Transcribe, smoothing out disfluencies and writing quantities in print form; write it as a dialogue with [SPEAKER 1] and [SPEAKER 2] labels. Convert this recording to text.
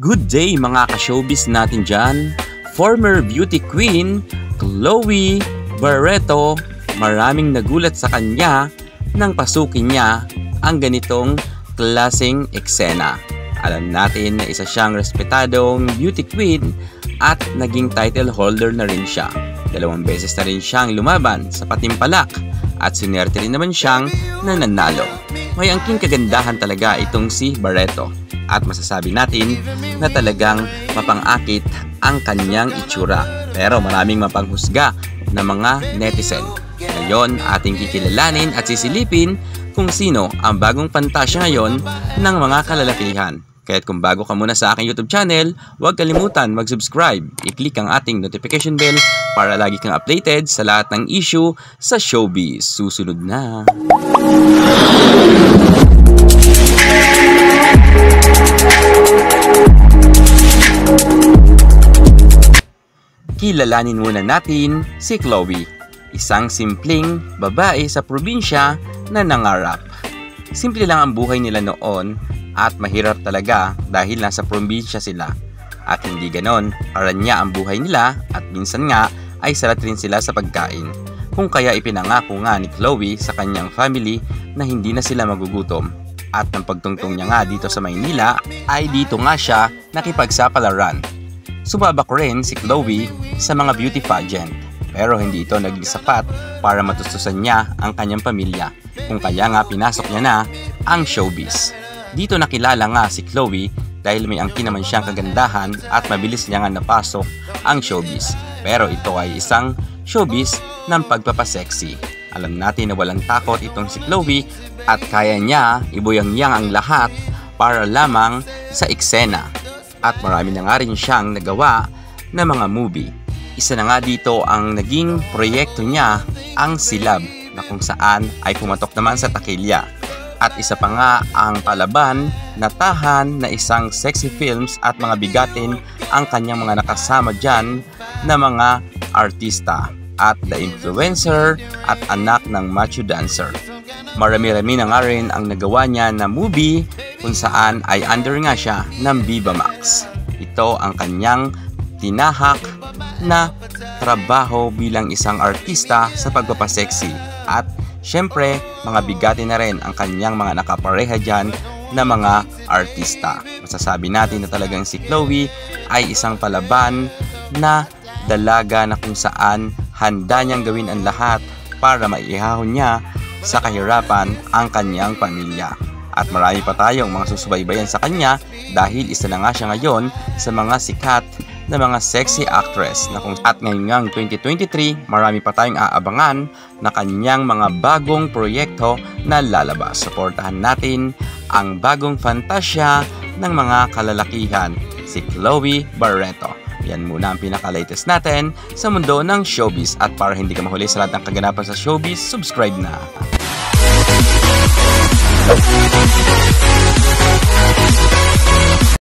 [SPEAKER 1] Good day mga ka-showbiz natin dyan. Former beauty queen, Chloe Barreto, maraming nagulat sa kanya nang pasukin niya ang ganitong klaseng eksena. Alam natin na isa siyang respetadong beauty queen at naging title holder na rin siya. 2 beses na rin siyang lumaban sa Patimpalak at sinerte rin naman siyang nananalo. May angking kagandahan talaga itong si Barreto at masasabi natin na talagang mapangakit ang kanyang itsura. Pero maraming mapanghusga na mga netizen. Ngayon ating kikilalanin at sisilipin kung sino ang bagong pantasya ngayon ng mga kalalakihan. Kaya't kung bago ka muna sa aking YouTube channel, huwag kalimutan mag-subscribe. I-click ang ating notification bell para lagi kang updated sa lahat ng issue sa showbiz. Susunod na! Kilalanin muna natin si Chloe, isang simpleng babae sa probinsya na nangarap. Simple lang ang buhay nila noon at mahirap talaga dahil nasa probinsya sila. At hindi ganon, aranya ang buhay nila at minsan nga ay salat rin sila sa pagkain. Kung kaya ipinangako nga ni Chloe sa kanyang family na hindi na sila magugutom. At ng pagtungtong niya nga dito sa Maynila ay dito nga siya nakipagsapalaran. Sumabak rin si Chloe sa mga beauty pageant pero hindi ito naging sapat para matustusan niya ang kanyang pamilya. Kung kaya nga pinasok niya na ang showbiz. Dito nakilala nga si Chloe dahil may angkin naman siyang kagandahan at mabilis niya nga napasok ang showbiz. Pero ito ay isang showbiz ng pagpapasexy. Alam natin na walang takot itong si Chloe at kaya niya ibuyang-yang ang lahat para lamang sa eksena. At marami na nga rin siyang nagawa na mga movie. Isa na nga dito ang naging proyekto niya, ang Silab, na kung saan ay pumatok naman sa takilya. At isa pa nga ang Palaban na tahan na isang sexy films at mga bigatin ang kanyang mga nakasama dyan na mga artista at The Influencer at anak ng macho dancer. Marami-rami na nga rin ang nagawa niya na movie kung saan ay under nga siya ng Viva Max. Ito ang kanyang tinahak na trabaho bilang isang artista sa pagpapasexy. At syempre, mga bigati na rin ang kanyang mga nakapareha dyan na mga artista. Masasabi natin na talagang si Chloe ay isang palaban na dalaga na kung saan handa niyang gawin ang lahat para maihahon niya sa kahirapan ang kanyang pamilya. At marami pa tayong mga susubaybayan sa kanya dahil isa na nga siya ngayon sa mga sikat na mga sexy actress na kung at ngayong 2023 marami pa tayong aabangan na kanyang mga bagong proyekto na lalabas. Suportahan natin ang bagong fantasya ng mga kalalakihan, si Chloe Barreto. Yan muna ang pinaka-latest natin sa mundo ng showbiz. At para hindi ka mahuli sa lahat ng kaganapan sa showbiz, subscribe na!